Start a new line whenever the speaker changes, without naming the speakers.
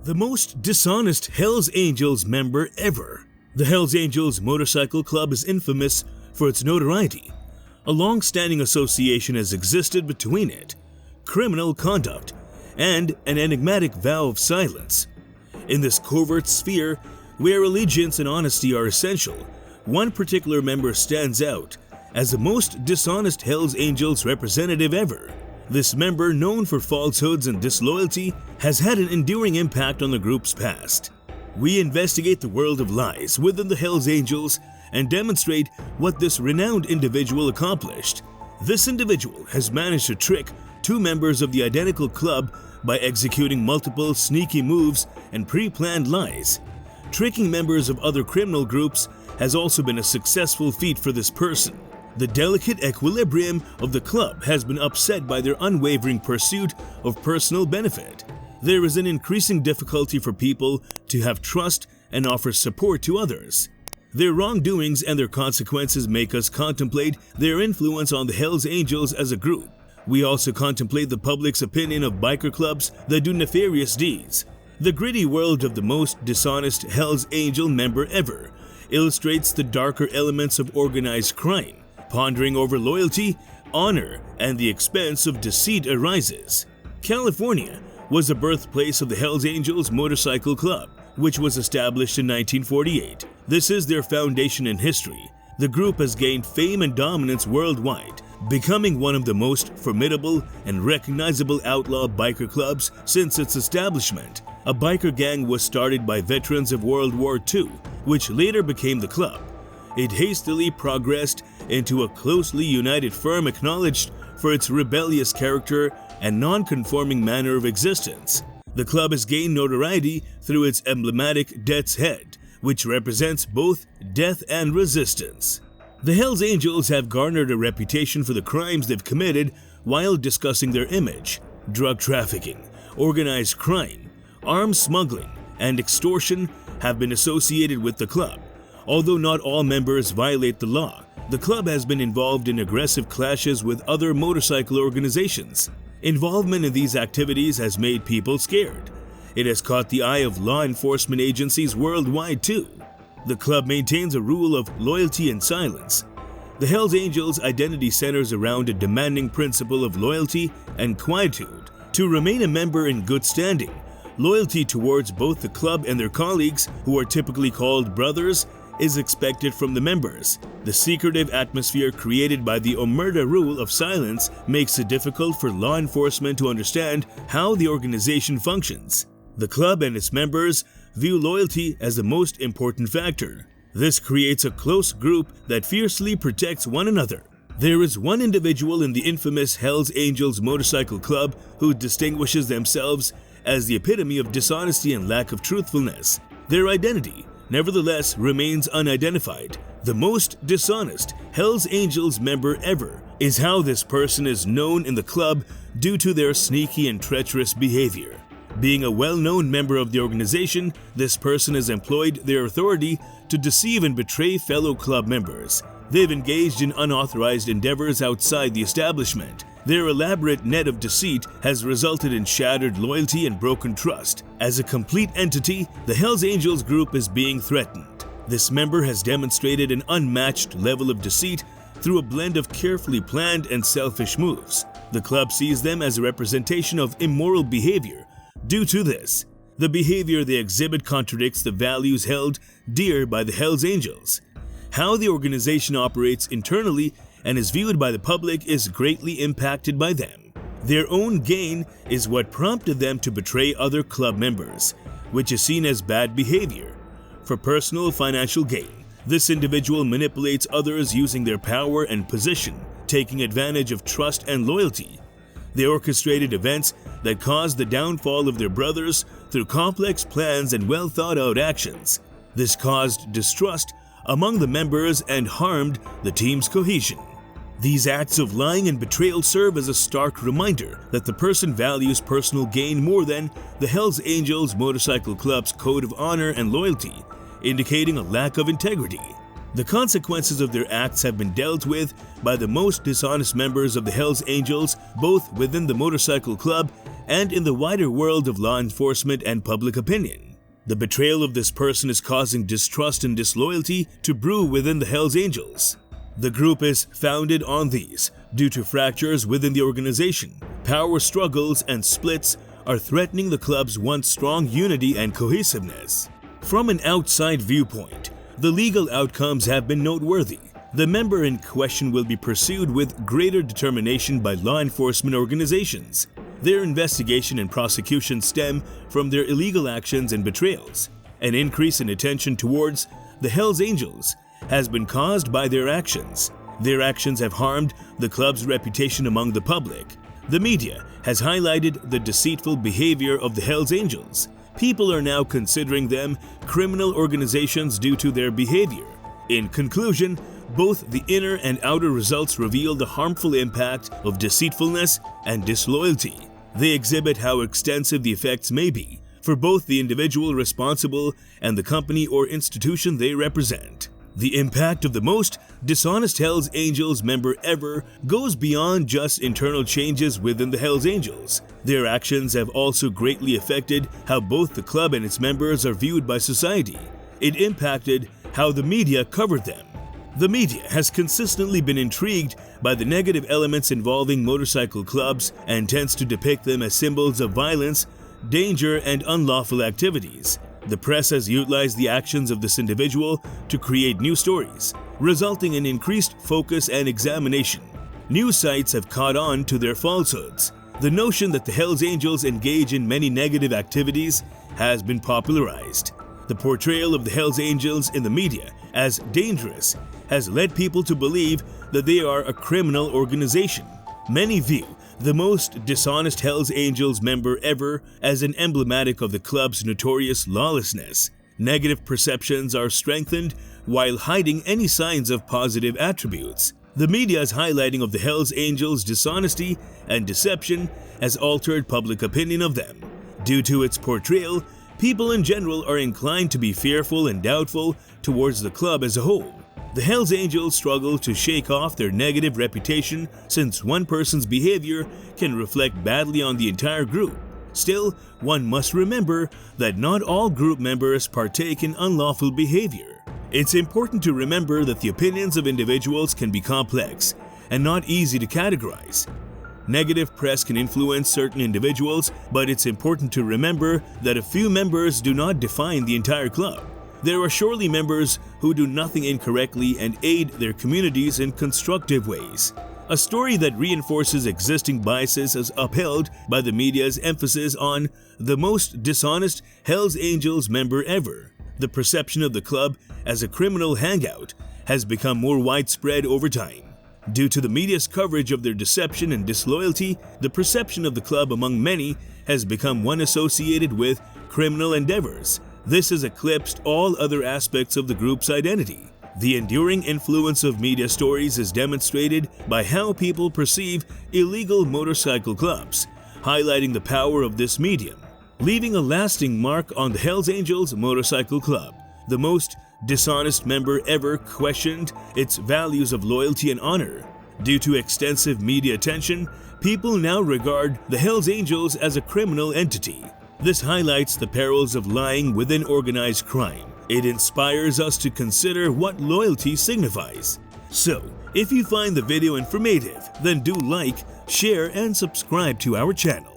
The most dishonest Hells Angels member ever. The Hells Angels Motorcycle Club is infamous for its notoriety. A long-standing association has existed between it, criminal conduct, and an enigmatic vow of silence. In this covert sphere, where allegiance and honesty are essential, one particular member stands out as the most dishonest Hells Angels representative ever. This member, known for falsehoods and disloyalty, has had an enduring impact on the group's past. We investigate the world of lies within the Hells Angels and demonstrate what this renowned individual accomplished. This individual has managed to trick two members of the identical club by executing multiple sneaky moves and pre-planned lies. Tricking members of other criminal groups has also been a successful feat for this person. The delicate equilibrium of the club has been upset by their unwavering pursuit of personal benefit. There is an increasing difficulty for people to have trust and offer support to others. Their wrongdoings and their consequences make us contemplate their influence on the Hells Angels as a group. We also contemplate the public's opinion of biker clubs that do nefarious deeds. The gritty world of the most dishonest Hells Angel member ever illustrates the darker elements of organized crime. Pondering over loyalty, honor, and the expense of deceit arises. California was the birthplace of the Hells Angels Motorcycle Club, which was established in 1948. This is their foundation in history. The group has gained fame and dominance worldwide, becoming one of the most formidable and recognizable outlaw biker clubs since its establishment. A biker gang was started by veterans of World War II, which later became the club. It hastily progressed into a closely united firm acknowledged for its rebellious character and non-conforming manner of existence. The club has gained notoriety through its emblematic Death's Head, which represents both death and resistance. The Hells Angels have garnered a reputation for the crimes they've committed while discussing their image. Drug trafficking, organized crime, arms smuggling, and extortion have been associated with the club. Although not all members violate the law, the club has been involved in aggressive clashes with other motorcycle organizations. Involvement in these activities has made people scared. It has caught the eye of law enforcement agencies worldwide too. The club maintains a rule of loyalty and silence. The Hells Angels' identity centers around a demanding principle of loyalty and quietude. To remain a member in good standing, loyalty towards both the club and their colleagues, who are typically called brothers, is expected from the members. The secretive atmosphere created by the Omerta rule of silence makes it difficult for law enforcement to understand how the organization functions. The club and its members view loyalty as the most important factor. This creates a close group that fiercely protects one another. There is one individual in the infamous Hells Angels Motorcycle Club who distinguishes themselves as the epitome of dishonesty and lack of truthfulness. Their identity, nevertheless, remains unidentified. The most dishonest Hells Angels member ever is how this person is known in the club due to their sneaky and treacherous behavior. Being a well-known member of the organization, this person has employed their authority to deceive and betray fellow club members. They've engaged in unauthorized endeavors outside the establishment. Their elaborate net of deceit has resulted in shattered loyalty and broken trust. As a complete entity, the Hells Angels group is being threatened. This member has demonstrated an unmatched level of deceit through a blend of carefully planned and selfish moves. The club sees them as a representation of immoral behavior. Due to this, the behavior they exhibit contradicts the values held dear by the Hells Angels. How the organization operates internally and is viewed by the public is greatly impacted by them. Their own gain is what prompted them to betray other club members, which is seen as bad behavior. For personal financial gain, this individual manipulates others using their power and position, taking advantage of trust and loyalty. They orchestrated events that caused the downfall of their brothers through complex plans and well-thought-out actions. This caused distrust among the members and harmed the team's cohesion. These acts of lying and betrayal serve as a stark reminder that the person values personal gain more than the Hells Angels Motorcycle Club's code of honor and loyalty, indicating a lack of integrity. The consequences of their acts have been dealt with by the most dishonest members of the Hells Angels, both within the motorcycle club and in the wider world of law enforcement and public opinion. The betrayal of this person is causing distrust and disloyalty to brew within the Hells Angels. The group is founded on these due to fractures within the organization. Power struggles and splits are threatening the club's once strong unity and cohesiveness. From an outside viewpoint, the legal outcomes have been noteworthy. The member in question will be pursued with greater determination by law enforcement organizations. Their investigation and prosecution stem from their illegal actions and betrayals. An increase in attention towards the Hells Angels has been caused by their actions. Their actions have harmed the club's reputation among the public. The media has highlighted the deceitful behavior of the Hells Angels. People are now considering them criminal organizations due to their behavior. In conclusion, both the inner and outer results reveal the harmful impact of deceitfulness and disloyalty. They exhibit how extensive the effects may be for both the individual responsible and the company or institution they represent. The impact of the most dishonest Hells Angels member ever goes beyond just internal changes within the Hells Angels. Their actions have also greatly affected how both the club and its members are viewed by society. It impacted how the media covered them. The media has consistently been intrigued by the negative elements involving motorcycle clubs and tends to depict them as symbols of violence, danger, and unlawful activities. The press has utilized the actions of this individual to create new stories, resulting in increased focus and examination. News sites have caught on to their falsehoods. The notion that the Hells Angels engage in many negative activities has been popularized. The portrayal of the Hells Angels in the media as dangerous has led people to believe that they are a criminal organization. Many view the most dishonest Hells Angels member ever as an emblematic of the club's notorious lawlessness. Negative perceptions are strengthened while hiding any signs of positive attributes. The media's highlighting of the Hells Angels' dishonesty and deception has altered public opinion of them. Due to its portrayal, people in general are inclined to be fearful and doubtful towards the club as a whole. The Hells Angels struggle to shake off their negative reputation since one person's behavior can reflect badly on the entire group. Still, one must remember that not all group members partake in unlawful behavior. It's important to remember that the opinions of individuals can be complex and not easy to categorize. Negative press can influence certain individuals, but it's important to remember that a few members do not define the entire club. There are surely members who do nothing incorrectly and aid their communities in constructive ways. A story that reinforces existing biases is upheld by the media's emphasis on the most dishonest Hells Angels member ever. The perception of the club as a criminal hangout has become more widespread over time. Due to the media's coverage of their deception and disloyalty, the perception of the club among many has become one associated with criminal endeavors. This has eclipsed all other aspects of the group's identity. The enduring influence of media stories is demonstrated by how people perceive illegal motorcycle clubs, highlighting the power of this medium, leaving a lasting mark on the Hells Angels Motorcycle Club. The most dishonest member ever questioned its values of loyalty and honor. Due to extensive media attention, people now regard the Hells Angels as a criminal entity. This highlights the perils of lying within organized crime. It inspires us to consider what loyalty signifies. So, if you find the video informative, then do like, share, and subscribe to our channel.